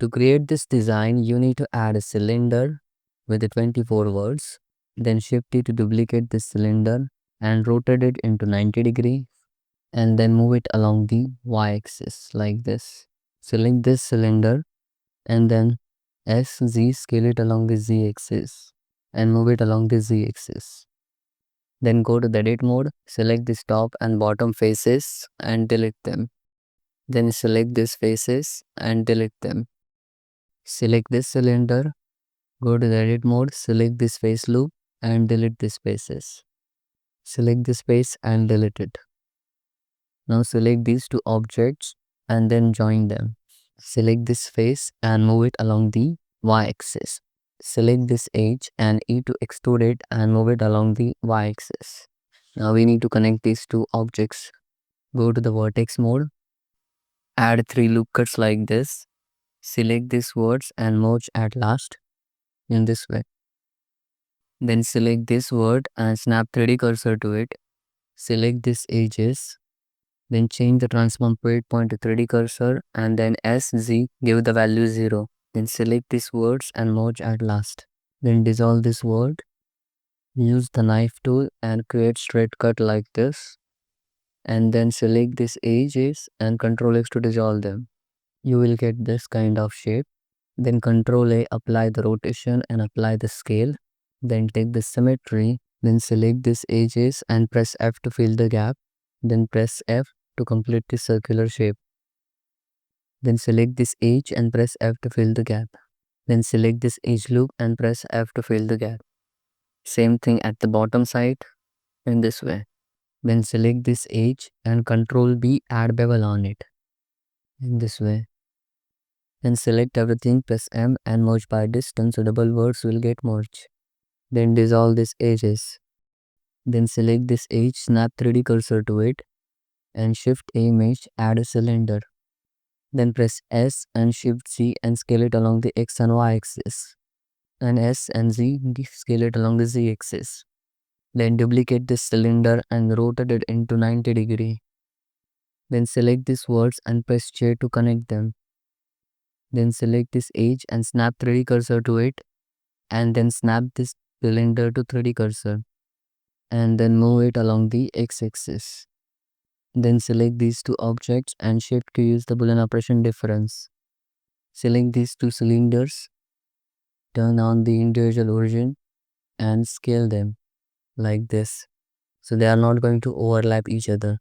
To create this design, you need to add a cylinder with the 24 words. Then shift it to duplicate this cylinder and rotate it into 90 degree. And then move it along the y-axis like this. Select this cylinder and then SZ, scale it along the z-axis and move it along the z-axis. Then go to the edit mode, select this top and bottom faces and delete them. Then select these faces and delete them. Select this cylinder, go to the edit mode, select this face loop and delete these faces. Select this face and delete it. Now select these two objects and then join them. Select this face and move it along the y-axis. Select this edge and E to extrude it and move it along the y-axis. Now we need to connect these two objects. Go to the vertex mode. Add 3 loop cuts like this. Select these words and merge at last in this way. Then select this word and snap 3D cursor to it. Select these edges. Then change the transform point to 3D cursor and then SZ, give the value 0. Then select these words and merge at last. Then dissolve this word. Use the knife tool and create straight cut like this. And then select these edges and Ctrl X to dissolve them. You will get this kind of shape. Then Ctrl A, apply the rotation and apply the scale. Then take the symmetry. Then select these edges and press F to fill the gap. Then press F to complete the circular shape. Then select this edge and press F to fill the gap. Then select this edge loop and press F to fill the gap. Same thing at the bottom side in this way. Then select this edge and Ctrl B, add bevel on it in this way. Then select everything, press M and merge by distance so double words will get merged. Then dissolve these edges. Then select this edge, snap 3D cursor to it and shift A image, add a cylinder. Then press S and shift Z and scale it along the X and Y axis. And S and Z, scale it along the Z axis. Then duplicate this cylinder and rotate it into 90 degree. Then select these words and press J to connect them. Then select this edge and snap 3D cursor to it and then snap this cylinder to 3D cursor and then move it along the x-axis. Then select these two objects and shift to use the Boolean operation difference. Select these two cylinders, turn on the individual origin and scale them like this. So they are not going to overlap each other.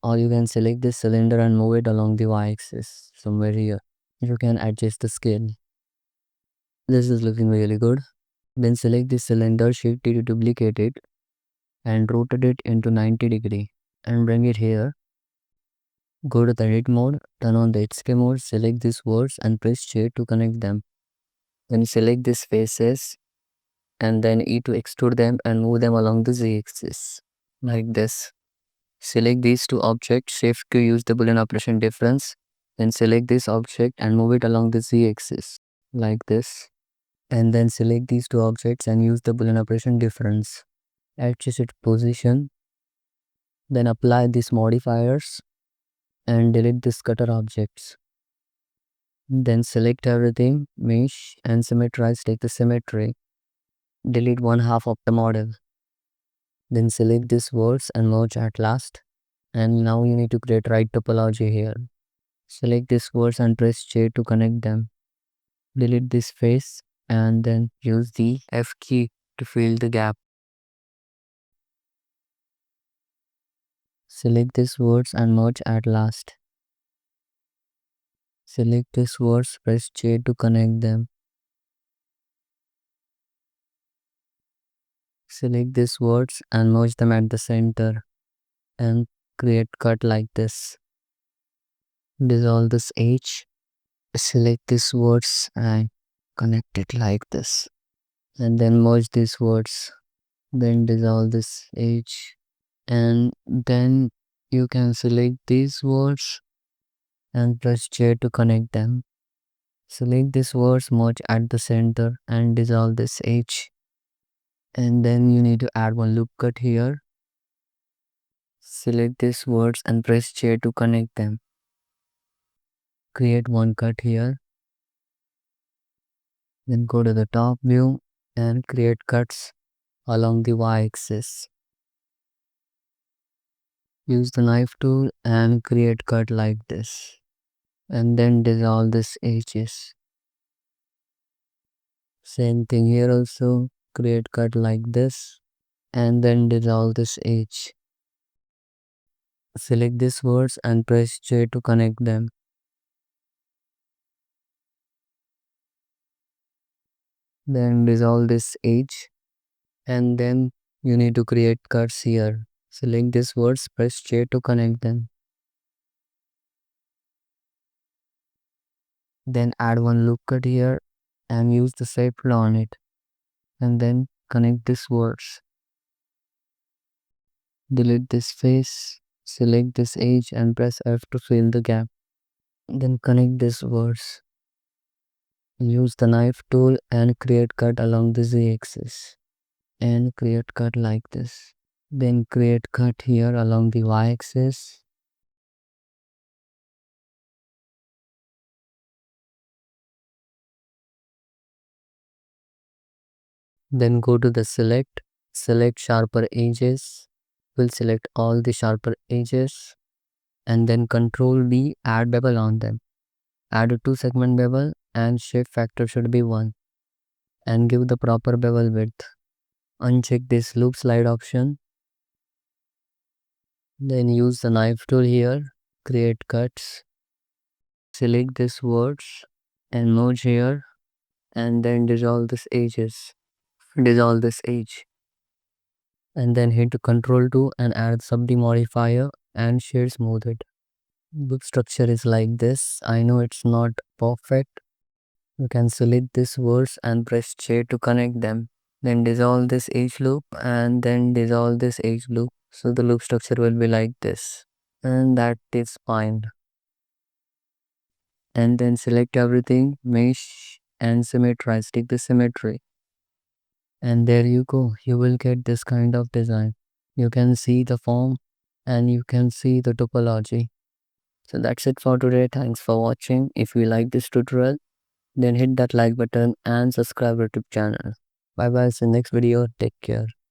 Or you can select this cylinder and move it along the y-axis somewhere here. You can adjust the scale. This is looking really good. Then select this cylinder, shift it to duplicate it and rotate it into 90 degree and bring it here. Go to the edit mode, turn on the HK mode, select these words and press J to connect them. Then select these faces and then E to extrude them and move them along the z-axis like this. Select these two objects, shift to use the Boolean operation difference. Then select this object and move it along the z-axis like this. And then select these two objects and use the Boolean operation difference. Adjust its position. Then apply these modifiers and delete these cutter objects. Then select everything, mesh and symmetrize, take the symmetry. Delete one half of the model. Then select these words and merge at last. And now you need to create right topology here. Select these words and press J to connect them. Delete this face and then use the F key to fill the gap. Select these words and merge at last. Select these words, press J to connect them. Select these words and merge them at the center and create cut like this. Dissolve this H. Select these words and connect it like this. And then merge these words. Then dissolve this H. And then you can select these words and press J to connect them. Select these words, merge at the center and dissolve this H. And then you need to add one loop cut here. Select these words and press J to connect them. Create one cut here Then go to the top view and create cuts along the y-axis. Use the knife tool and create cut like this. And then dissolve this edges. Same thing here also. Create cut like this. And then dissolve this edge. Select these words and press J to connect them. Then dissolve this edge. And then you need to create cuts here. Select these words, press J to connect them. Then add one loop cut here and use the shape law on it. And then connect these words. Delete this face, select this edge and press F to fill the gap. Then connect these words. Use the knife tool and create cut along the z-axis. And create cut like this. Then create cut here along the y-axis. Then go to the select sharper edges. We'll select all the sharper edges. And then Control D, add bevel on them. Add a 2 segment bevel and shape factor should be 1. And give the proper bevel width. Uncheck this loop slide option. Then use the knife tool here. Create cuts. Select these words and merge here. And then dissolve this edges. Dissolve this edge. And then hit Ctrl 2 and add subd modifier and shade smooth it. Loop structure is like this. I know it's not perfect. You can select these words and press J to connect them. Then dissolve this edge loop and then dissolve this edge loop. So the loop structure will be like this. And that is fine. And then select everything, mesh and symmetry. Stick the symmetry. And there you go. You will get this kind of design. You can see the form and you can see the topology. So that's it for today. Thanks for watching. If you like this tutorial, then hit that like button and subscribe to our YouTube channel. Bye bye. See you next video. Take care.